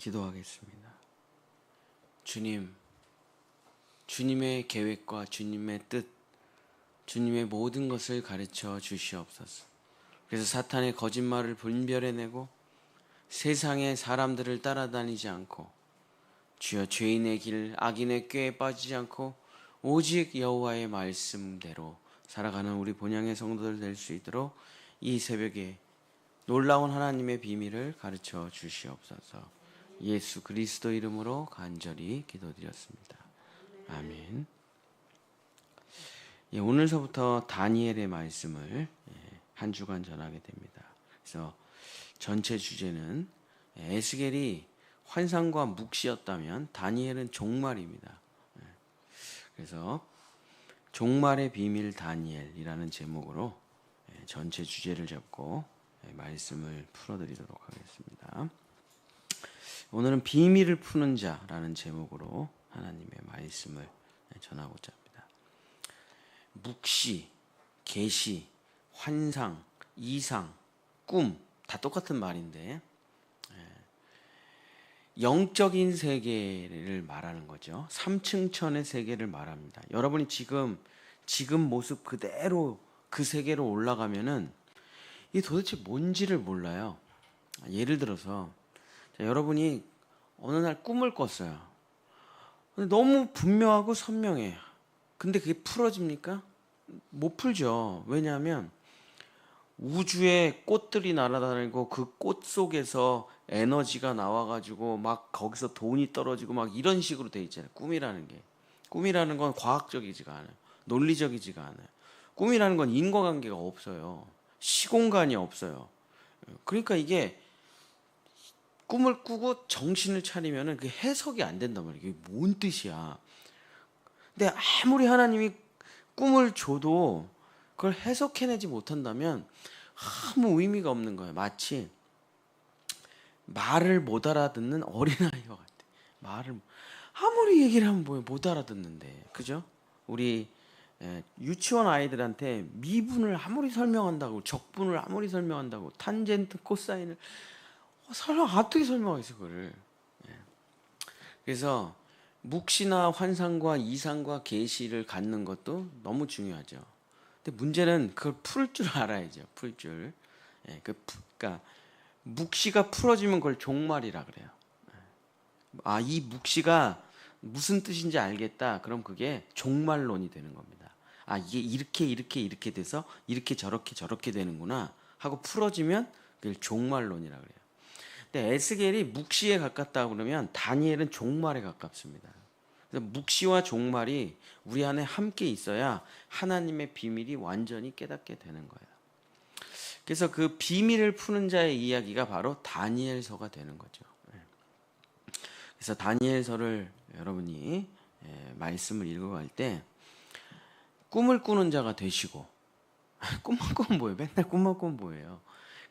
기도하겠습니다. 주님, 주님의 계획과 주님의 뜻, 주님의 모든 것을 가르쳐 주시옵소서. 그래서 사탄의 거짓말을 분별해내고 세상의 사람들을 따라다니지 않고 주여 죄인의 길, 악인의 꾀에 빠지지 않고 오직 여호와의 말씀대로 살아가는 우리 본향의 성도들 될 수 있도록 이 새벽에 놀라운 하나님의 비밀을 가르쳐 주시옵소서. 예수 그리스도 이름으로 간절히 기도드렸습니다. 아멘. 오늘서부터 다니엘의 말씀을 한 주간 전하게 됩니다. 그래서 전체 주제는 에스겔이 환상과 묵시였다면 다니엘은 종말입니다. 그래서 종말의 비밀 다니엘이라는 제목으로 전체 주제를 잡고 말씀을 풀어드리도록 하겠습니다. 오늘은 비밀을 푸는 자라는 제목으로 하나님의 말씀을 전하고자 합니다. 묵시, 계시, 환상, 이상, 꿈 다 똑같은 말인데 영적인 세계를 말하는 거죠. 3층천의 세계를 말합니다. 여러분이 지금 모습 그대로 그 세계로 올라가면은 이게 도대체 뭔지를 몰라요. 예를 들어서 여러분이 어느 날 꿈을 꿨어요. 근데 너무 분명하고 선명해. 근데 그게 풀어집니까? 못 풀죠. 왜냐하면 우주에 꽃들이 날아다니고 그 꽃 속에서 에너지가 나와가지고 막 거기서 돈이 떨어지고 막 이런 식으로 돼 있잖아요. 꿈이라는 게. 꿈이라는 건 과학적이지가 않아요. 논리적이지가 않아요. 꿈이라는 건 인과관계가 없어요. 시공간이 없어요. 그러니까 이게 꿈을 꾸고 정신을 차리면은 그게 해석이 안 된단 말이에요. 이게 뭔 뜻이야. 근데 아무리 하나님이 꿈을 줘도 그걸 해석해내지 못한다면 아무 의미가 없는 거예요. 마치 말을 못 알아듣는 어린아이와 같아. 말을 아무리 얘기를 하면 뭐예요? 못 알아듣는데. 그죠? 우리 유치원 아이들한테 미분을 아무리 설명한다고, 적분을 아무리 설명한다고, 탄젠트, 코사인을 어떻게 설명하겠어 그거를. 그래서 묵시나 환상과 이상과 계시를 갖는 것도 너무 중요하죠. 근데 문제는 그걸 풀 줄 알아야죠. 풀 줄. 그러니까 묵시가 풀어지면 그걸 종말이라 그래요. 이 묵시가 무슨 뜻인지 알겠다. 그럼 그게 종말론이 되는 겁니다. 이게 이렇게 돼서 이렇게 저렇게 되는구나 하고 풀어지면 그걸 종말론이라 그래요. 근데 에스겔이 묵시에 가깝다 그러면 다니엘은 종말에 가깝습니다. 그래서 묵시와 종말이 우리 안에 함께 있어야 하나님의 비밀이 완전히 깨닫게 되는 거예요. 그래서 그 비밀을 푸는 자의 이야기가 바로 다니엘서가 되는 거죠. 그래서 다니엘서를 여러분이 말씀을 읽어갈 때 꿈을 꾸는 자가 되시고 꿈만 꾸면 뭐예요? 맨날 꿈만 꾸면 뭐예요?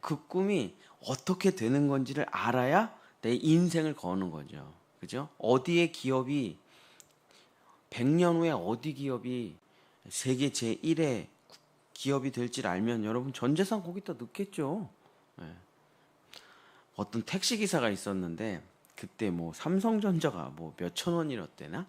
그 꿈이 어떻게 되는 건지를 알아야 내 인생을 거는 거죠. 그죠? 어디에 기업이 100년 후에 어디 기업이 세계 제1의 기업이 될지를 알면 여러분 전 재산 거기다 넣겠죠. 어떤 택시기사가 있었는데 그때 뭐 삼성전자가 뭐 몇천 원이었대나?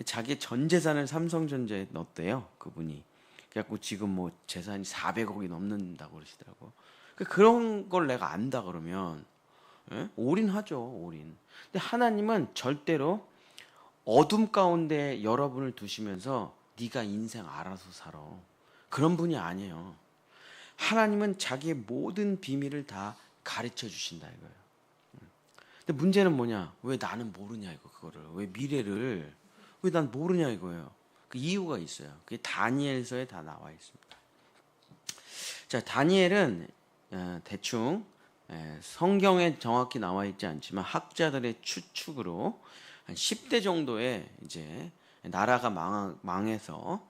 자기 전 재산을 삼성전자에 넣었대요. 그분이. 그래갖고 지금 뭐 재산이 400억이 넘는다고 그러시더라고. 그런 걸 내가 안다 그러면 올인하죠. 올인. 근데 하나님은 절대로 어둠 가운데 여러분을 두시면서 네가 인생 알아서 살아. 그런 분이 아니에요. 하나님은 자기의 모든 비밀을 다 가르쳐 주신다 이거예요. 근데 문제는 뭐냐? 왜 나는 모르냐 이거 그거를. 왜 미래를 왜 난 모르냐 이거예요. 그 이유가 있어요. 그게 다니엘서에 다 나와 있습니다. 자, 다니엘은 대충 성경에 정확히 나와 있지 않지만 학자들의 추측으로 한 10대 정도의 이제 나라가 망해서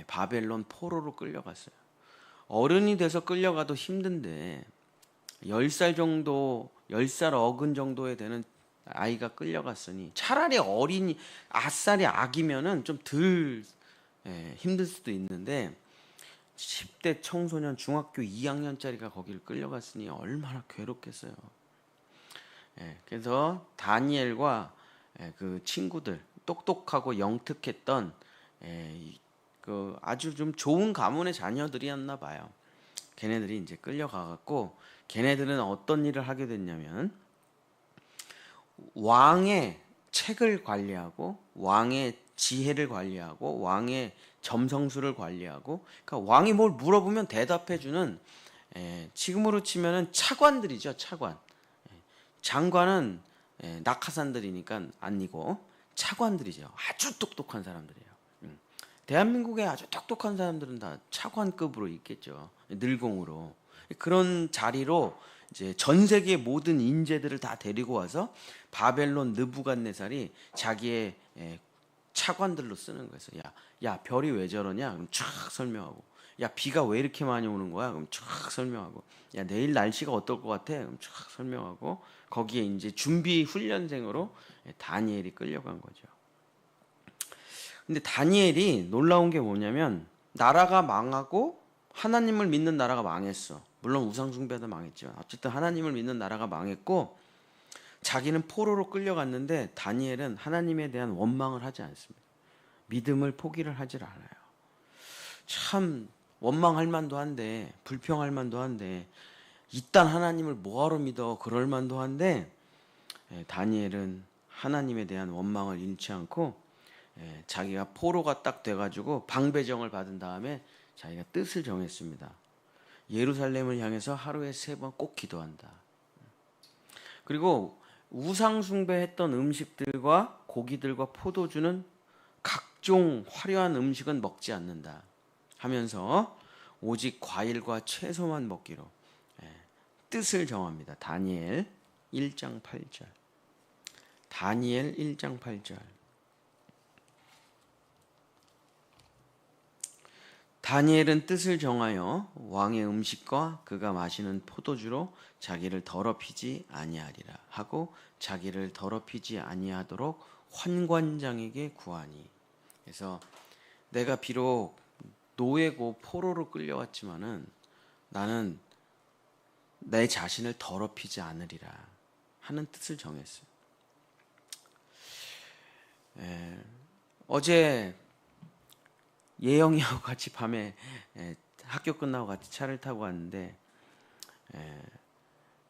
바벨론 포로로 끌려갔어요. 어른이 돼서 끌려가도 힘든데 10살 정도, 10살 어근 정도에 되는 아이가 끌려갔으니 차라리 어린이, 아싸리 아기면은 좀 덜 힘들 수도 있는데 10대 청소년 중학교 2학년짜리가 거기를 끌려갔으니 얼마나 괴롭겠어요. 그래서 다니엘과 그 친구들 똑똑하고 영특했던 그 아주 좀 좋은 가문의 자녀들이었나 봐요. 걔네들이 이제 끌려가갖고 걔네들은 어떤 일을 하게 됐냐면 왕의 책을 관리하고 왕의 지혜를 관리하고 왕의 점성술을 관리하고 그러니까 왕이 뭘 물어보면 대답해주는 지금으로 치면은 차관들이죠. 차관. 장관은 낙하산들이니까 아니고 차관들이죠. 아주 똑똑한 사람들이에요. 대한민국에 아주 똑똑한 사람들은 다 차관급으로 있겠죠. 늘공으로. 그런 자리로 이제 전 세계 모든 인재들을 다 데리고 와서 바벨론 느부갓네살이 자기의 차관들로 쓰는 거예요. 야, 별이 왜 저러냐? 그럼 쫙 설명하고. 야, 비가 왜 이렇게 많이 오는 거야? 그럼 쫙 설명하고. 야, 내일 날씨가 어떨 것 같아? 그럼 쫙 설명하고. 거기에 이제 준비 훈련생으로 다니엘이 끌려간 거죠. 근데 다니엘이 놀라운 게 뭐냐면 나라가 망하고 하나님을 믿는 나라가 망했어. 물론 우상숭배도 망했지만 어쨌든 하나님을 믿는 나라가 망했고 자기는 포로로 끌려갔는데 다니엘은 하나님에 대한 원망을 하지 않습니다. 믿음을 포기를 하질 않아요. 참 원망할 만도 한데 불평할 만도 한데 이딴 하나님을 뭐하러 믿어 그럴 만도 한데 다니엘은 하나님에 대한 원망을 잃지 않고 자기가 포로가 딱 돼가지고 방배정을 받은 다음에 자기가 뜻을 정했습니다. 예루살렘을 향해서 하루에 3번 꼭 기도한다. 그리고 우상 숭배했던 음식들과 고기들과 포도주는 각종 화려한 음식은 먹지 않는다 하면서 오직 과일과 채소만 먹기로 뜻을 정합니다. 다니엘 1장 8절. 다니엘 1장 8절. 다니엘은 뜻을 정하여 왕의 음식과 그가 마시는 포도주로 자기를 더럽히지 아니하리라 하고 자기를 더럽히지 아니하도록 환관장에게 구하니. 그래서 내가 비록 노예고 포로로 끌려왔지만은 나는 내 자신을 더럽히지 않으리라 하는 뜻을 정했어요. 어제 예영이하고 같이 밤에 학교 끝나고 같이 차를 타고 왔는데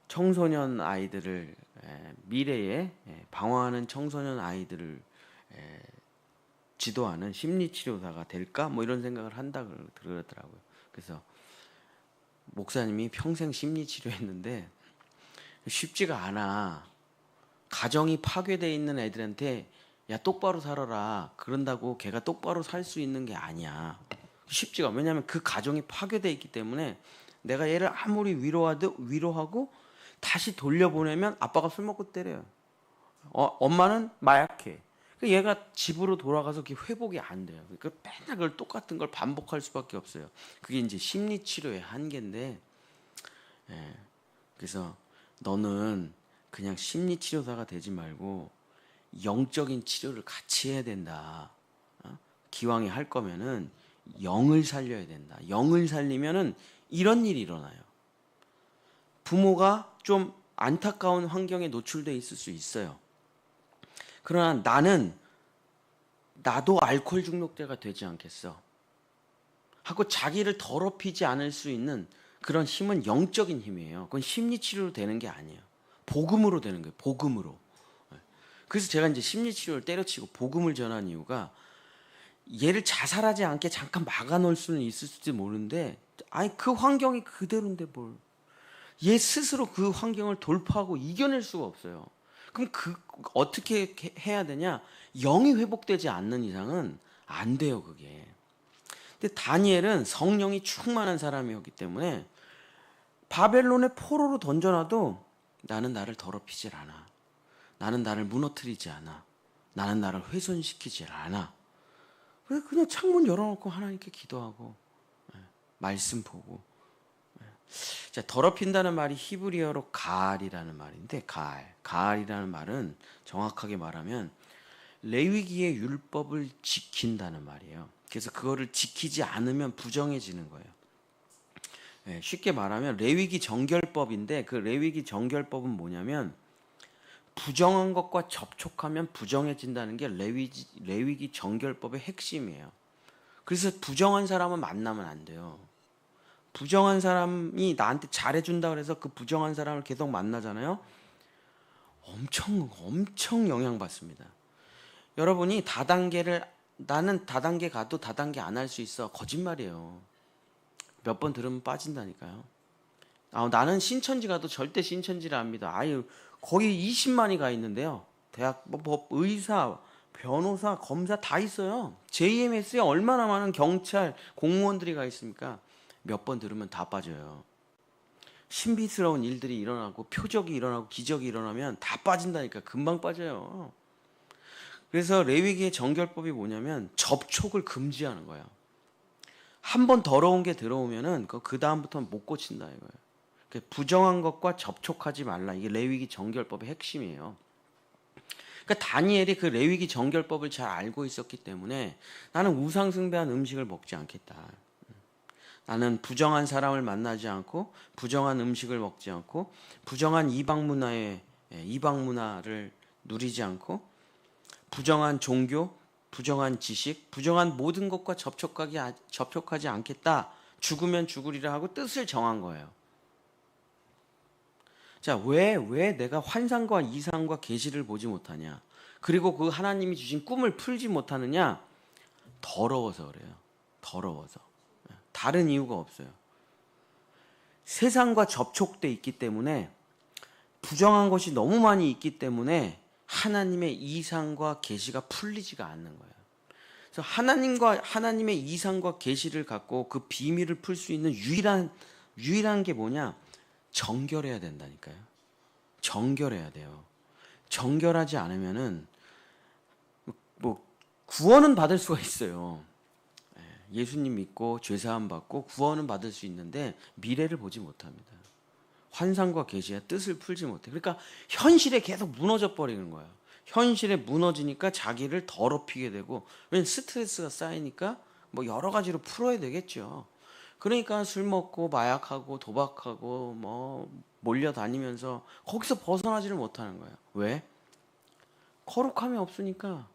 청소년 아이들을 미래에 방황하는 청소년 아이들을 지도하는 심리치료사가 될까? 뭐 이런 생각을 한다 그러더라고요. 그래서 목사님이 평생 심리치료했는데 쉽지가 않아. 가정이 파괴되어 있는 애들한테 야 똑바로 살아라 그런다고 걔가 똑바로 살 수 있는 게 아니야. 쉽지가 않아. 왜냐하면 그 가정이 파괴되어 있기 때문에 내가 얘를 아무리 위로하고 다시 돌려보내면 아빠가 술 먹고 때려요. 엄마는 마약해. 얘가 집으로 돌아가서 그게 회복이 안 돼요. 그러니까 맨날 그걸 똑같은 걸 반복할 수밖에 없어요. 그게 이제 심리치료의 한계인데 그래서 너는 그냥 심리치료사가 되지 말고 영적인 치료를 같이 해야 된다. 기왕에 할 거면은 영을 살려야 된다. 영을 살리면은 이런 일이 일어나요. 부모가 좀 안타까운 환경에 노출돼 있을 수 있어요. 그러나 나도 알코올 중독자가 되지 않겠어 하고 자기를 더럽히지 않을 수 있는 그런 힘은 영적인 힘이에요. 그건 심리치료로 되는 게 아니에요. 복음으로 되는 거예요. 복음으로. 그래서 제가 이제 심리치료를 때려치고 복음을 전한 이유가 얘를 자살하지 않게 잠깐 막아놓을 수는 있을지 모르는데 아니 그 환경이 그대로인데 뭘. 얘 스스로 그 환경을 돌파하고 이겨낼 수가 없어요. 그럼 어떻게 해야 되냐? 영이 회복되지 않는 이상은 안 돼요, 그게. 근데 다니엘은 성령이 충만한 사람이었기 때문에 바벨론의 포로로 던져놔도 나는 나를 더럽히질 않아. 나는 나를 무너뜨리지 않아. 나는 나를 훼손시키질 않아. 그래서 그냥 창문 열어놓고 하나님께 기도하고 말씀 보고. 자, 더럽힌다는 말이 히브리어로 가알이라는 말인데 가알이라는 말은 정확하게 말하면 레위기의 율법을 지킨다는 말이에요. 그래서 그거를 지키지 않으면 부정해지는 거예요. 쉽게 말하면 레위기 정결법인데 그 레위기 정결법은 뭐냐면 부정한 것과 접촉하면 부정해진다는 게 레위기 정결법의 핵심이에요. 그래서 부정한 사람은 만나면 안 돼요. 부정한 사람이 나한테 잘해준다 그래서 그 부정한 사람을 계속 만나잖아요. 엄청 영향받습니다. 여러분이 나는 다단계 가도 다단계 안 할 수 있어. 거짓말이에요. 몇 번 들으면 빠진다니까요. 나는 신천지 가도 절대 신천지를 안 믿어. 아유, 거기 20만이 가 있는데요. 대학, 법, 의사, 변호사, 검사 다 있어요. JMS에 얼마나 많은 경찰, 공무원들이 가 있습니까? 몇 번 들으면 다 빠져요. 신비스러운 일들이 일어나고 표적이 일어나고 기적이 일어나면 다 빠진다니까. 금방 빠져요. 그래서 레위기의 정결법이 뭐냐면 접촉을 금지하는 거예요. 한 번 더러운 게 들어오면은 그 다음부터는 못 고친다 이거예요. 부정한 것과 접촉하지 말라. 이게 레위기 정결법의 핵심이에요. 그러니까 다니엘이 그 레위기 정결법을 잘 알고 있었기 때문에 나는 우상 숭배한 음식을 먹지 않겠다. 나는 부정한 사람을 만나지 않고 부정한 음식을 먹지 않고 부정한 이방 문화를 누리지 않고 부정한 종교, 부정한 지식, 부정한 모든 것과 접촉하지 않겠다. 죽으면 죽으리라 하고 뜻을 정한 거예요. 자, 왜 내가 환상과 이상과 계시를 보지 못하냐? 그리고 그 하나님이 주신 꿈을 풀지 못하느냐? 더러워서 그래요. 더러워서. 다른 이유가 없어요. 세상과 접촉돼 있기 때문에 부정한 것이 너무 많이 있기 때문에 하나님의 이상과 계시가 풀리지가 않는 거예요. 그래서 하나님의 이상과 계시를 갖고 그 비밀을 풀 수 있는 유일한 게 뭐냐? 정결해야 된다니까요. 정결해야 돼요. 정결하지 않으면은 뭐 구원은 받을 수가 있어요. 예수님 믿고 죄사함 받고 구원은 받을 수 있는데 미래를 보지 못합니다. 환상과 계시의 뜻을 풀지 못해. 그러니까 현실에 계속 무너져 버리는 거예요. 현실에 무너지니까 자기를 더럽히게 되고, 왜냐면 스트레스가 쌓이니까 뭐 여러 가지로 풀어야 되겠죠. 그러니까 술 먹고 마약하고 도박하고 뭐 몰려다니면서 거기서 벗어나지를 못하는 거예요. 왜? 거룩함이 없으니까.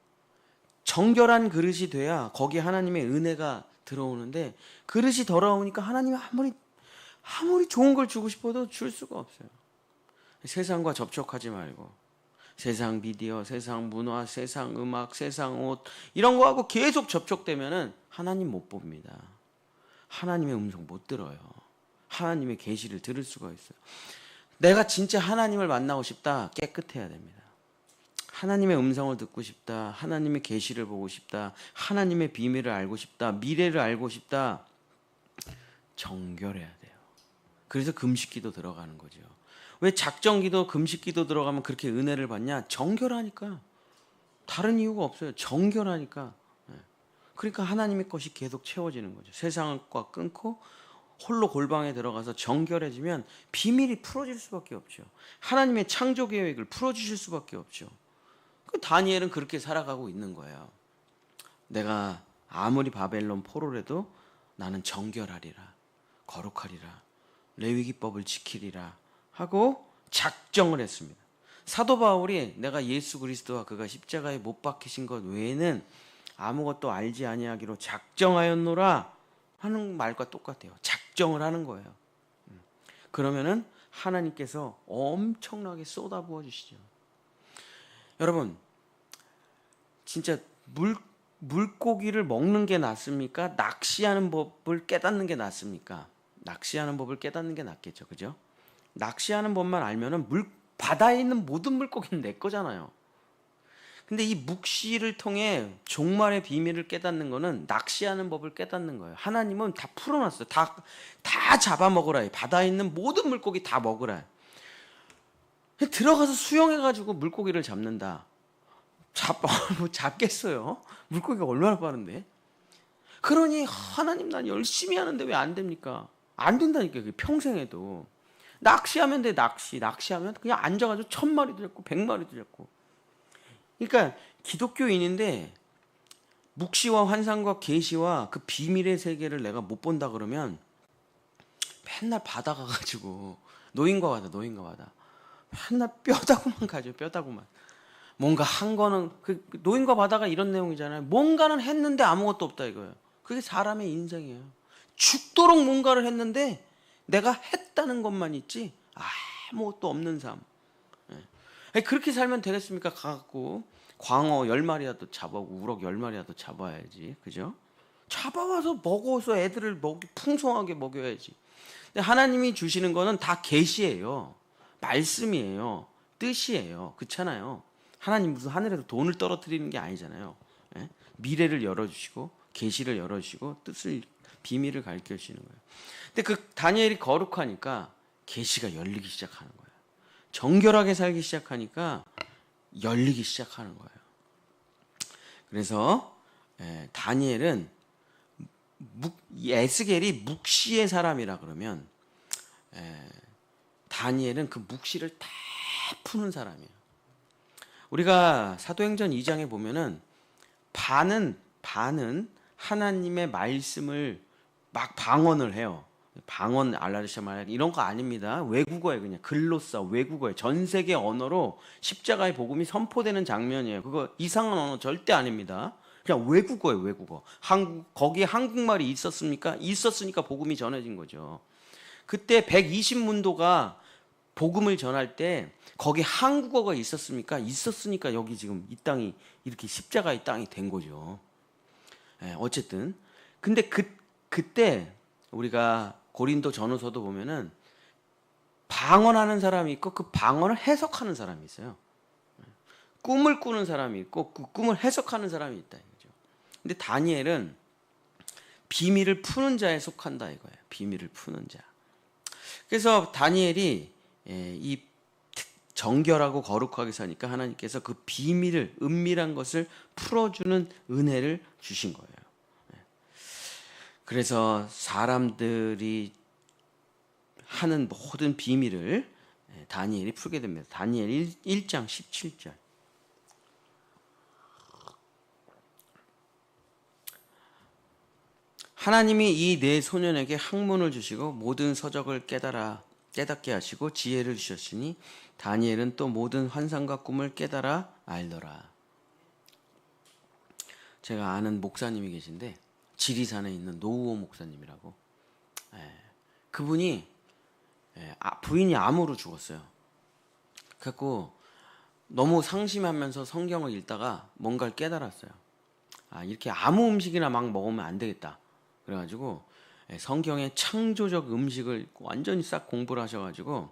정결한 그릇이 돼야 거기에 하나님의 은혜가 들어오는데 그릇이 더러우니까 하나님이 아무리 좋은 걸 주고 싶어도 줄 수가 없어요. 세상과 접촉하지 말고 세상 미디어, 세상 문화, 세상 음악, 세상 옷 이런 거하고 계속 접촉되면은 하나님 못 봅니다. 하나님의 음성 못 들어요. 하나님의 계시를 들을 수가 있어요. 내가 진짜 하나님을 만나고 싶다. 깨끗해야 됩니다. 하나님의 음성을 듣고 싶다. 하나님의 계시를 보고 싶다. 하나님의 비밀을 알고 싶다. 미래를 알고 싶다. 정결해야 돼요. 그래서 금식기도 들어가는 거죠. 왜 작정기도 금식기도 들어가면 그렇게 은혜를 받냐? 정결하니까. 다른 이유가 없어요. 정결하니까. 그러니까 하나님의 것이 계속 채워지는 거죠. 세상과 끊고 홀로 골방에 들어가서 정결해지면 비밀이 풀어질 수밖에 없죠. 하나님의 창조 계획을 풀어주실 수밖에 없죠. 그 다니엘은 그렇게 살아가고 있는 거예요. 내가 아무리 바벨론 포로라도 나는 정결하리라, 거룩하리라, 레위기법을 지키리라 하고 작정을 했습니다. 사도 바울이 내가 예수 그리스도와 그가 십자가에 못 박히신 것 외에는 아무것도 알지 아니하기로 작정하였노라 하는 말과 똑같아요. 작정을 하는 거예요. 그러면은 하나님께서 엄청나게 쏟아부어 주시죠. 여러분, 진짜 물고기를 먹는 게 낫습니까? 낚시하는 법을 깨닫는 게 낫습니까? 낚시하는 법을 깨닫는 게 낫겠죠, 그죠? 낚시하는 법만 알면은 바다에 있는 모든 물고기는 내 거잖아요. 근데 이 묵시를 통해 종말의 비밀을 깨닫는 거는 낚시하는 법을 깨닫는 거예요. 하나님은 다 풀어놨어요. 다 잡아먹으라 해. 바다에 있는 모든 물고기 다 먹으라 해. 들어가서 수영해가지고 물고기를 잡는다. 뭐 잡겠어요? 물고기가 얼마나 빠른데? 그러니 하나님 난 열심히 하는데 왜 안 됩니까? 안 된다니까. 평생에도 낚시하면 돼. 낚시하면 그냥 앉아가지고 1000마리도 잡고 100마리도 잡고. 그러니까 기독교인인데 묵시와 환상과 계시와 그 비밀의 세계를 내가 못 본다 그러면 맨날 바다 가가지고 노인과 바다 맨날 뼈다구만 가죠. 뼈다구만. 뭔가 한 거는 그 노인과 바다가 이런 내용이잖아요. 뭔가는 했는데 아무것도 없다 이거예요. 그게 사람의 인생이에요. 죽도록 뭔가를 했는데 내가 했다는 것만 있지 아무것도 없는 삶. 예. 그렇게 살면 되겠습니까? 가갖고 광어 10마리라도 잡아오고 우럭 10마리라도 잡아야지. 그죠? 잡아와서 먹어서 애들을 풍성하게 먹여야지. 근데 하나님이 주시는 거는 다 계시예요. 말씀이에요. 뜻이에요. 그렇잖아요. 하나님 무슨 하늘에서 돈을 떨어뜨리는 게 아니잖아요. 예? 미래를 열어주시고 계시를 열어주시고 뜻을 비밀을 가르쳐 주시는 거예요. 근데 그 다니엘이 거룩하니까 계시가 열리기 시작하는 거예요. 정결하게 살기 시작하니까 열리기 시작하는 거예요. 그래서 다니엘은 에스겔이 묵시의 사람이라 그러면 다니엘은 그 묵시를 다 푸는 사람이에요. 우리가 사도행전 2장에 보면은 반은 하나님의 말씀을 막 방언을 해요. 방언 알라르샤말 이런 거 아닙니다. 외국어에 그냥 글로써 외국어에 전 세계 언어로 십자가의 복음이 선포되는 장면이에요. 그거 이상한 언어 절대 아닙니다. 그냥 외국어예요, 외국어. 거기에 한국말이 있었습니까? 있었으니까 복음이 전해진 거죠. 그때 120문도가 복음을 전할 때 거기 한국어가 있었습니까? 있었으니까 여기 지금 이 땅이 이렇게 십자가의 땅이 된 거죠. 어쨌든 근데 그때 우리가 고린도 전후서도 보면은 방언하는 사람이 있고 그 방언을 해석하는 사람이 있어요. 꿈을 꾸는 사람이 있고 그 꿈을 해석하는 사람이 있다 이거죠. 근데 다니엘은 비밀을 푸는 자에 속한다 이거예요. 비밀을 푸는 자. 그래서 다니엘이 이 정결하고 거룩하게 사니까 하나님께서 그 비밀을 은밀한 것을 풀어주는 은혜를 주신 거예요. 그래서 사람들이 하는 모든 비밀을 다니엘이 풀게 됩니다. 다니엘 1장 17절. 하나님이 이 네 소년에게 학문을 주시고 모든 서적을 깨닫게 하시고 지혜를 주셨으니 다니엘은 또 모든 환상과 꿈을 깨달아 알더라. 제가 아는 목사님이 계신데 지리산에 있는 노우호 목사님이라고. 그분이 부인이 암으로 죽었어요. 그래갖고 너무 상심하면서 성경을 읽다가 뭔가를 깨달았어요. 이렇게 아무 음식이나 막 먹으면 안 되겠다. 그래가지고 성경의 창조적 음식을 완전히 싹 공부를 하셔가지고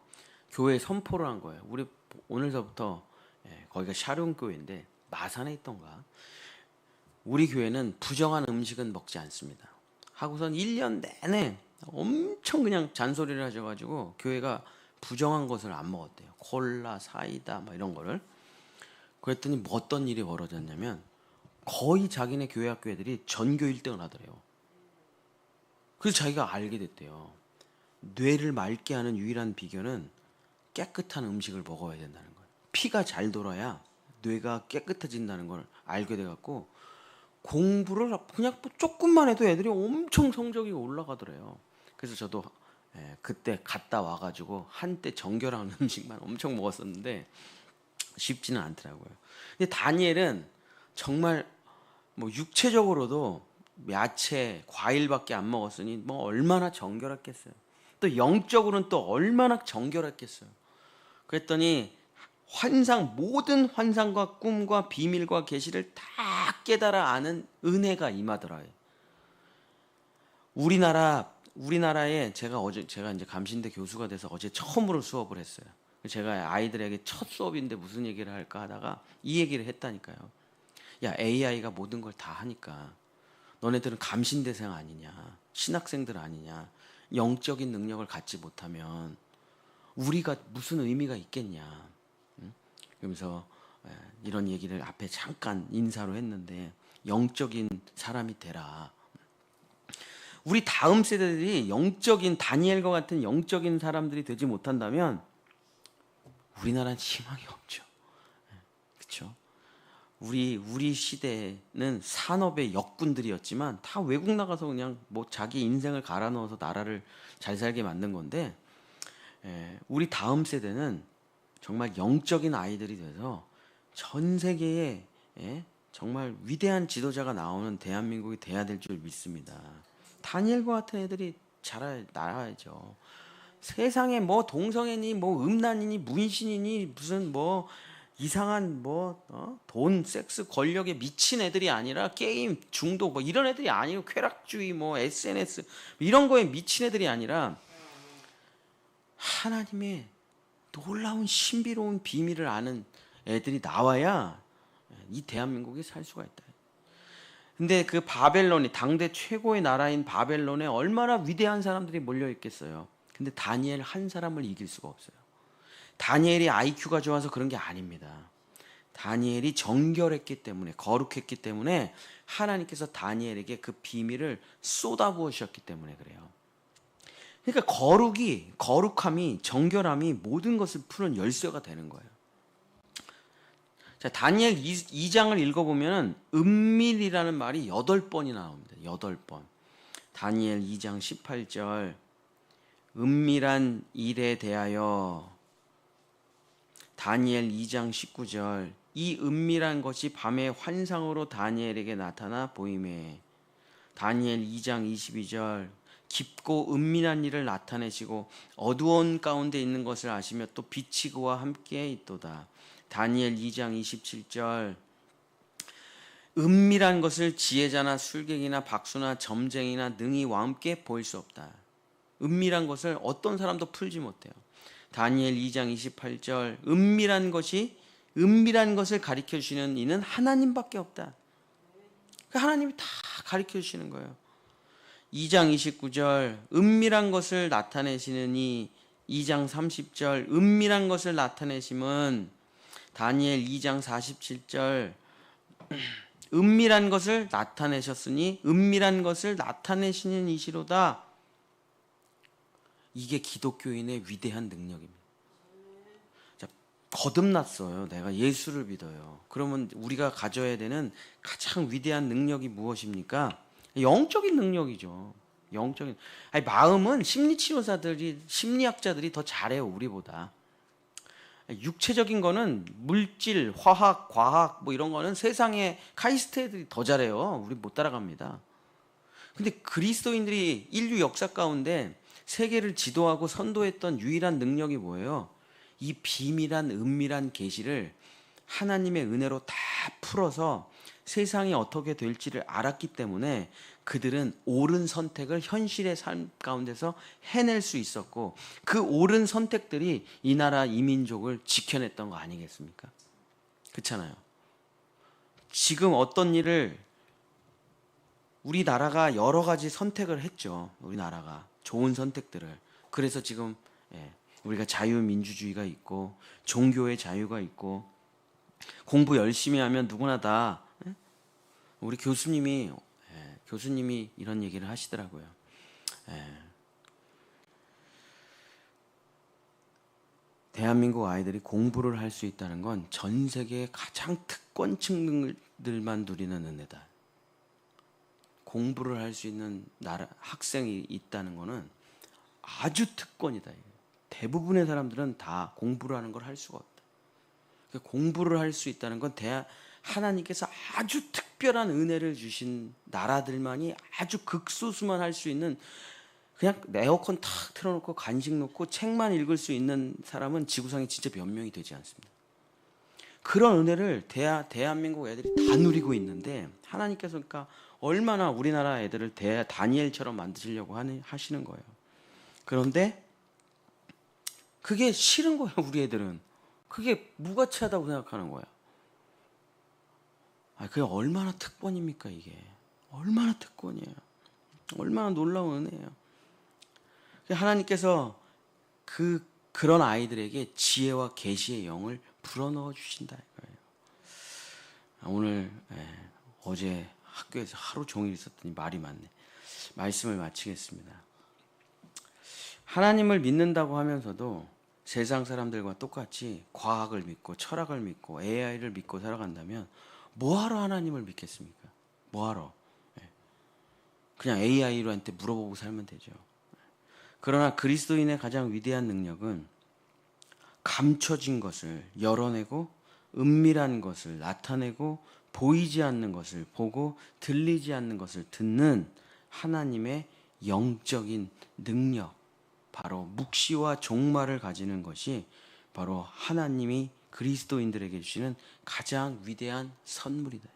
교회에 선포를 한 거예요. 우리 오늘서부터 거기가 샤론 교회인데 마산에 있던가. 우리 교회는 부정한 음식은 먹지 않습니다. 하고선 1년 내내 엄청 그냥 잔소리를 하셔가지고 교회가 부정한 것을 안 먹었대요. 콜라, 사이다 막 이런 거를. 그랬더니 뭐 어떤 일이 벌어졌냐면 거의 자기네 교회 학교 애들이 전교 1등을 하더래요. 그래서 자기가 알게 됐대요. 뇌를 맑게 하는 유일한 비결은 깨끗한 음식을 먹어야 된다는 거예요. 피가 잘 돌아야 뇌가 깨끗해진다는 걸 알게 돼갖고 공부를 그냥 조금만 해도 애들이 엄청 성적이 올라가더래요. 그래서 저도 그때 갔다 와가지고 한때 정결한 음식만 엄청 먹었었는데 쉽지는 않더라고요. 근데 다니엘은 정말 뭐 육체적으로도 야채, 과일밖에 안 먹었으니 뭐 얼마나 정결했겠어요. 또 영적으로는 또 얼마나 정결했겠어요. 그랬더니 모든 환상과 꿈과 비밀과 계시를 다 깨달아 아는 은혜가 임하더라요. 우리나라에 제가 이제 감신대 교수가 돼서 어제 처음으로 수업을 했어요. 제가 아이들에게 첫 수업인데 무슨 얘기를 할까 하다가 이 얘기를 했다니까요. 야, AI가 모든 걸 다 하니까 너네들은 감신대생 아니냐, 신학생들 아니냐, 영적인 능력을 갖지 못하면 우리가 무슨 의미가 있겠냐. 그러면서 이런 얘기를 앞에 잠깐 인사로 했는데 영적인 사람이 되라. 우리 다음 세대들이 영적인 다니엘과 같은 영적인 사람들이 되지 못한다면 우리나라는 희망이 없죠. 그렇죠? 우리 시대는 산업의 역군들이었지만 다 외국 나가서 그냥 뭐 자기 인생을 갈아 넣어서 나라를 잘 살게 만든 건데 우리 다음 세대는 정말 영적인 아이들이 돼서 전 세계에 정말 위대한 지도자가 나오는 대한민국이 돼야 될 줄 믿습니다. 다니엘과 같은 애들이 나와야죠. 세상에 뭐 동성애니 뭐 음란이니 문신이니 무슨 뭐 이상한 돈, 섹스, 권력에 미친 애들이 아니라 게임 중독 뭐 이런 애들이 아니고 쾌락주의 뭐 SNS 이런 거에 미친 애들이 아니라 하나님의 놀라운 신비로운 비밀을 아는 애들이 나와야 이 대한민국이 살 수가 있다. 근데 그 바벨론이 당대 최고의 나라인 바벨론에 얼마나 위대한 사람들이 몰려 있겠어요. 근데 다니엘 한 사람을 이길 수가 없어요. 다니엘이 IQ가 좋아서 그런 게 아닙니다. 다니엘이 정결했기 때문에, 거룩했기 때문에 하나님께서 다니엘에게 그 비밀을 쏟아부으셨기 때문에 그래요. 그러니까 거룩함이, 정결함이 모든 것을 푸는 열쇠가 되는 거예요. 자, 다니엘 2장을 읽어보면 은밀이라는 말이 8번이 나옵니다. 8번. 다니엘 2장 18절. 은밀한 일에 대하여. 다니엘 2장 19절. 이 은밀한 것이 밤의 환상으로 다니엘에게 나타나 보이매. 다니엘 2장 22절. 깊고 은밀한 일을 나타내시고 어두운 가운데 있는 것을 아시며 또 빛이 그와 함께 있도다. 다니엘 2장 27절. 은밀한 것을 지혜자나 술객이나 박수나 점쟁이나 능히와 함께 보일 수 없다. 은밀한 것을 어떤 사람도 풀지 못해요. 다니엘 2장 28절. 은밀한 것을 가르쳐 주시는 이는 하나님밖에 없다. 하나님이 다 가르쳐 주시는 거예요. 2장 29절. 은밀한 것을 나타내시는 이 2장 30절. 은밀한 것을 나타내심은 다니엘 2장 47절. 은밀한 것을 나타내셨으니 은밀한 것을 나타내시는 이시로다. 이게 기독교인의 위대한 능력입니다. 자, 거듭났어요. 내가 예수를 믿어요. 그러면 우리가 가져야 되는 가장 위대한 능력이 무엇입니까? 영적인 능력이죠. 마음은 심리학자들이 더 잘해요, 우리보다. 육체적인 거는 물질, 화학, 과학 뭐 이런 거는 세상에 카이스트 애들이 더 잘해요. 우리 못 따라갑니다. 근데 그리스도인들이 인류 역사 가운데 세계를 지도하고 선도했던 유일한 능력이 뭐예요? 이 비밀한 은밀한 계시를 하나님의 은혜로 다 풀어서 세상이 어떻게 될지를 알았기 때문에 그들은 옳은 선택을 현실의 삶 가운데서 해낼 수 있었고, 그 옳은 선택들이 이 나라 이 민족을 지켜냈던 거 아니겠습니까? 그렇잖아요. 지금 어떤 일을 우리나라가 여러 가지 선택을 했죠. 우리나라가 좋은 선택들을. 그래서 지금 우리가 자유민주주의가 있고 종교의 자유가 있고 공부 열심히 하면 누구나 다. 우리 교수님이 이런 얘기를 하시더라고요. 대한민국 아이들이 공부를 할 수 있다는 건 전 세계의 가장 특권층들만 누리는 은혜다. 공부를 할 수 있는 학생이 있다는 거는 아주 특권이다. 대부분의 사람들은 다 공부를 하는 걸 할 수가 없다. 공부를 할 수 있다는 건 하나님께서 아주 특별한 은혜를 주신 나라들만이 아주 극소수만 할 수 있는, 그냥 에어컨 탁 틀어놓고 간식 놓고 책만 읽을 수 있는 사람은 지구상에 진짜 몇 명이 되지 않습니다. 그런 은혜를 대한민국 애들이 다 누리고 있는데 하나님께서 그러니까 얼마나 우리나라 애들을 다니엘처럼 만드시려고 하시는 거예요. 그런데 그게 싫은 거예요. 우리 애들은 그게 무가치하다고 생각하는 거야. 그게 얼마나 특권입니까? 이게 얼마나 특권이에요. 얼마나 놀라운 은혜예요. 하나님께서 그런 아이들에게 지혜와 계시의 영을 불어넣어 주신다 이거예요. 오늘 어제 학교에서 하루 종일 있었더니 말이 많네. 말씀을 마치겠습니다. 하나님을 믿는다고 하면서도 세상 사람들과 똑같이 과학을 믿고 철학을 믿고 AI를 믿고 살아간다면 뭐하러 하나님을 믿겠습니까? 뭐하러? 그냥 AI한테 물어보고 살면 되죠. 그러나 그리스도인의 가장 위대한 능력은 감춰진 것을 열어내고 은밀한 것을 나타내고 보이지 않는 것을 보고 들리지 않는 것을 듣는 하나님의 영적인 능력, 바로 묵시와 종말을 가지는 것이 바로 하나님이 그리스도인들에게 주시는 가장 위대한 선물이다.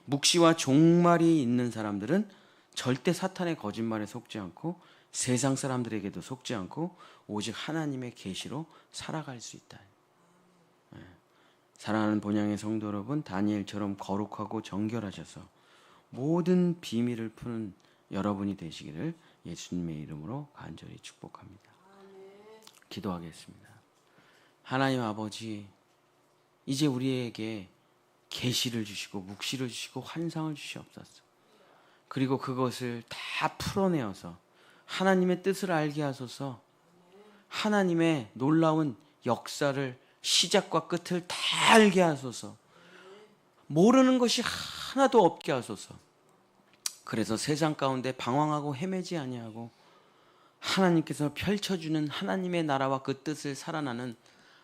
묵시와 종말이 있는 사람들은 절대 사탄의 거짓말에 속지 않고 세상 사람들에게도 속지 않고 오직 하나님의 계시로 살아갈 수 있다. 사랑하는 본향의 성도 여러분, 다니엘처럼 거룩하고 정결하셔서 모든 비밀을 푸는 여러분이 되시기를 예수님의 이름으로 간절히 축복합니다. 기도하겠습니다. 하나님 아버지, 이제 우리에게 계시를 주시고 묵시를 주시고 환상을 주시옵소서. 그리고 그것을 다 풀어내어서 하나님의 뜻을 알게 하소서. 하나님의 놀라운 역사를 시작과 끝을 다 알게 하소서. 모르는 것이 하나도 없게 하소서. 그래서 세상 가운데 방황하고 헤매지 아니하고 하나님께서 펼쳐주는 하나님의 나라와 그 뜻을 살아나는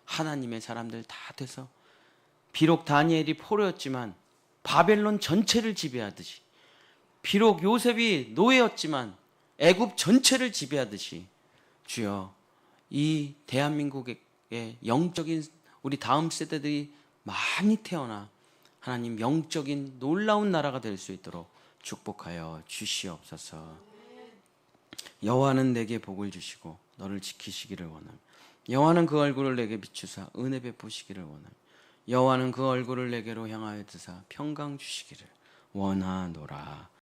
하나님의 사람들 다 돼서, 비록 다니엘이 포로였지만 바벨론 전체를 지배하듯이, 비록 요셉이 노예였지만 애굽 전체를 지배하듯이, 주여 이 대한민국의 영적인 우리 다음 세대들이 많이 태어나 하나님 영적인 놀라운 나라가 될 수 있도록 축복하여 주시옵소서. 여호와는 내게 복을 주시고 너를 지키시기를 원하며 여호와는 그 얼굴을 내게 비추사 은혜 베푸시기를 원하며 여호와는 그 얼굴을 내게로 향하여 드사 평강 주시기를 원하노라.